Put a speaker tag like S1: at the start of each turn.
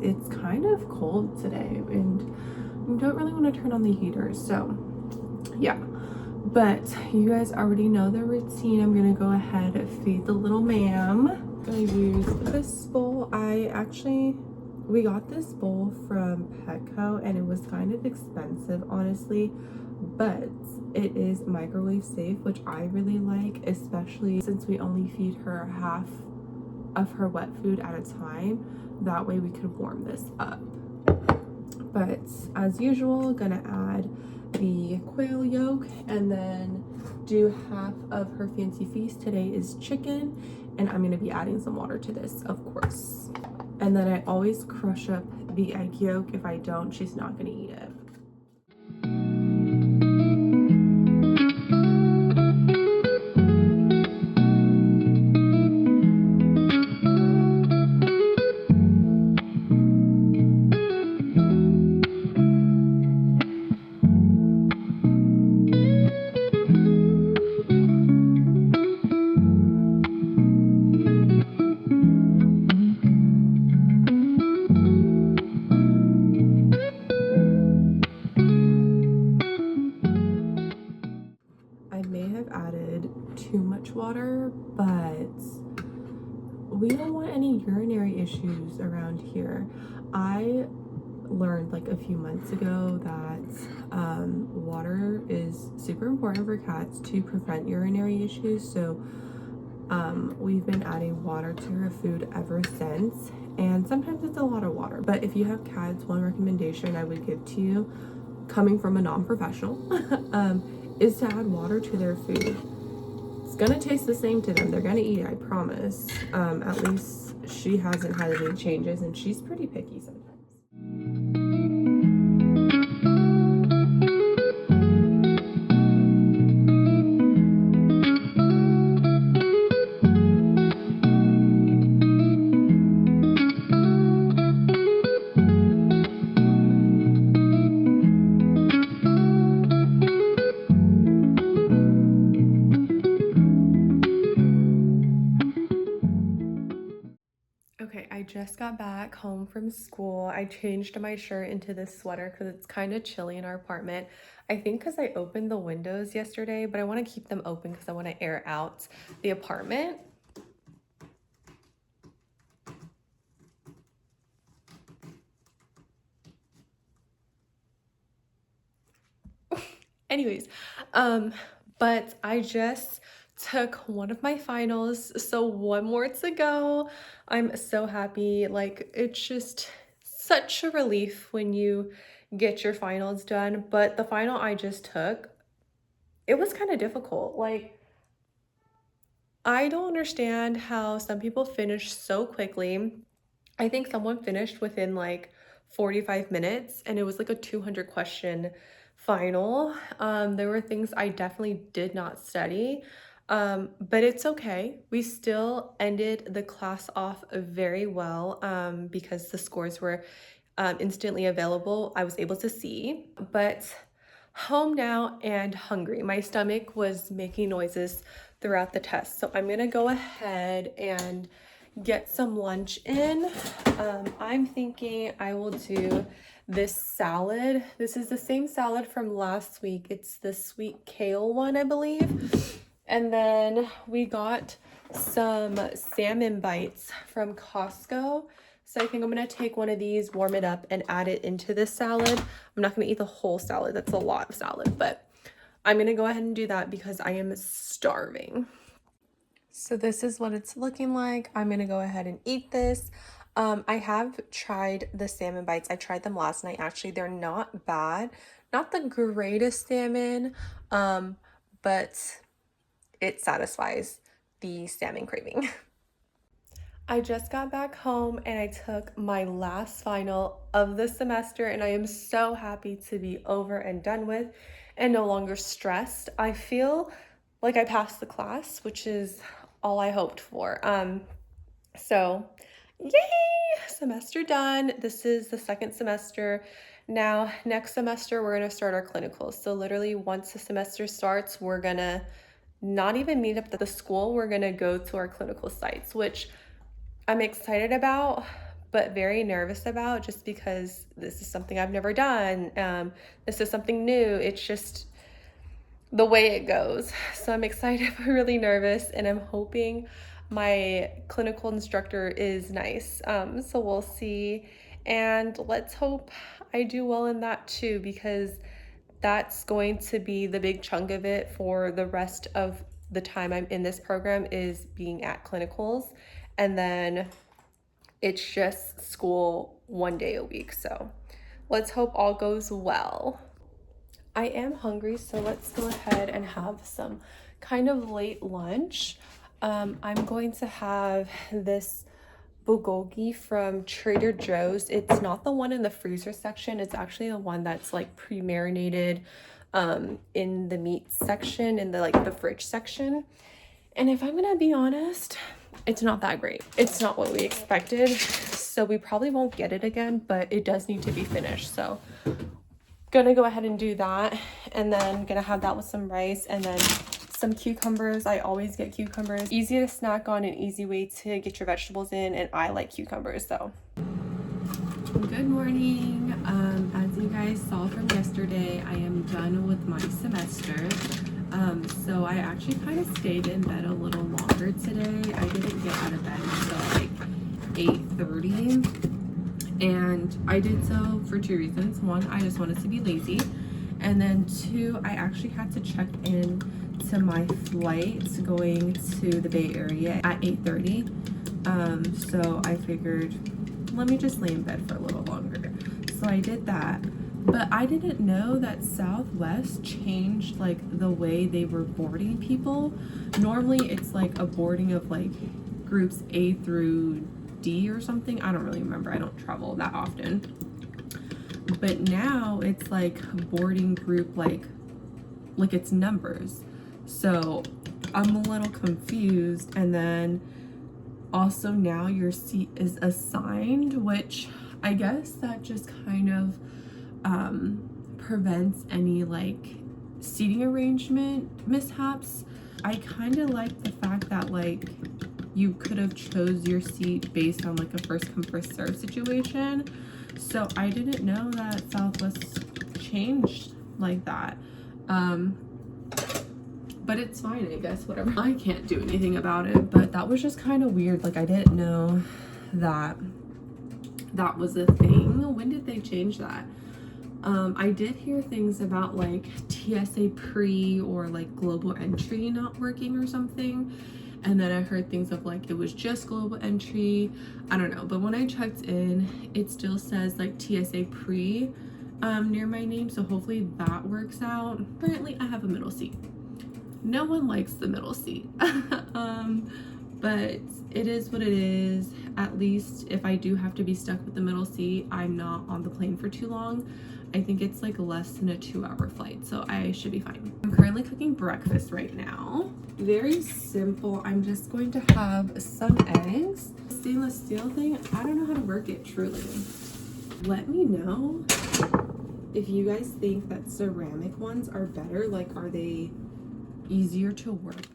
S1: it's kind of cold today and we don't really want to turn on the heater. So yeah, but you guys already know the routine. I'm gonna go ahead and feed the little ma'am. I'm gonna use this bowl. We got this bowl from Petco and it was kind of expensive, honestly, but it is microwave safe, which I really like, especially since we only feed her half of her wet food at a time. That way we can warm this up. But as usual, gonna add the quail yolk and then do half of her fancy feast. Today is chicken, and I'm gonna be adding some water to this, of course. And then I always crush up the egg yolk. If I don't, she's not gonna eat it. I may have added too much water, but we don't want any urinary issues around here. I learned like a few months ago that water is super important for cats to prevent urinary issues. So we've been adding water to her food ever since, and sometimes it's a lot of water. But if you have cats, one recommendation I would give to you, coming from a non-professional, is to add water to their food. It's gonna taste the same to them. They're gonna eat it, I promise. At least she hasn't had any changes, and she's pretty picky sometimes. Okay, I just got back home from school. I changed my shirt into this sweater because it's kind of chilly in our apartment. I think because I opened the windows yesterday, but I want to keep them open because I want to air out the apartment. Anyways, but I just took one of my finals, so one more to go. I'm so happy. Like, it's just such a relief when you get your finals done. But the final I just took, it was kind of difficult. Like, I don't understand how some people finish so quickly. I think someone finished within like 45 minutes and it was like a 200 question final. There were things I definitely did not study, but it's okay. We still ended the class off very well because the scores were instantly available. I was able to see, but home now and hungry. My stomach was making noises throughout the test. So I'm gonna go ahead and get some lunch in. I'm thinking I will do this salad. This is the same salad from last week. It's the sweet kale one, I believe. And then we got some salmon bites from Costco. So I think I'm gonna take one of these, warm it up, and add it into this salad. I'm not gonna eat the whole salad. That's a lot of salad, but I'm gonna go ahead and do that because I am starving. So this is what it's looking like. I'm gonna go ahead and eat this. I have tried the salmon bites. I tried them last night. Actually, they're not bad. Not the greatest salmon, but it satisfies the salmon craving. I just got back home and I took my last final of the semester, and I am so happy to be over and done with and no longer stressed. I feel like I passed the class, which is all I hoped for. So yay, semester done. This is the second semester. Now, next semester, we're gonna start our clinicals. So literally once the semester starts, we're gonna not even meet up at the school. We're gonna go to our clinical sites, which I'm excited about, but very nervous about, just because this is something I've never done. This is something new. It's just the way it goes. So I'm excited, but really nervous, and I'm hoping my clinical instructor is nice. So we'll see. And let's hope I do well in that too, because that's going to be the big chunk of it for the rest of the time I'm in this program, is being at clinicals. And then it's just school 1 day a week. So let's hope all goes well. I am hungry, so let's go ahead and have some kind of late lunch. I'm going to have this bulgogi from Trader Joe's. It's not the one in the freezer section. It's actually the one that's like pre-marinated in the meat section, in the like the fridge section. And if I'm gonna be honest, it's not that great. It's not what we expected, so we probably won't get it again, but it does need to be finished. So gonna go ahead and do that, and then gonna have that with some rice and then some cucumbers. I always get cucumbers. Easy to snack on, an easy way to get your vegetables in, and I like cucumbers. So good morning. As you guys saw from yesterday, I am done with my semester. So I actually kind of stayed in bed a little longer today. I didn't get out of bed until like 8:30. And I did so for two reasons. One, I just wanted to be lazy. And then two, I actually had to check in to my flight going to the Bay Area at 8:30. So I figured, let me just lay in bed for a little longer. So I did that. But I didn't know that Southwest changed like the way they were boarding people. Normally it's like a boarding of like groups A through D or something. I don't really remember. I don't travel that often. But now it's like boarding group, like it's numbers. So I'm a little confused. And then also now your seat is assigned, which I guess that just kind of prevents any like seating arrangement mishaps. I kind of like the fact that like you could have chose your seat based on like a first come first serve situation. So I didn't know that Southwest changed like that. But it's fine, I guess, whatever. I can't do anything about it, but that was just kind of weird. Like I didn't know that that was a thing. When did they change that? I did hear things about like TSA pre or like global entry not working or something. And then I heard things of like, it was just global entry. I don't know. But when I checked in, it still says like TSA pre near my name. So hopefully that works out. Currently I have a middle seat. No one likes the middle seat. But it is what it is. At least if I do have to be stuck with the middle seat, I'm not on the plane for too long. I think it's like less than a 2-hour flight, so I should be fine. I'm currently cooking breakfast right now. Very simple. I'm just going to have some eggs. Stainless steel thing, I don't know how to work it truly. Let me know if you guys think that ceramic ones are better. Like, are they easier to work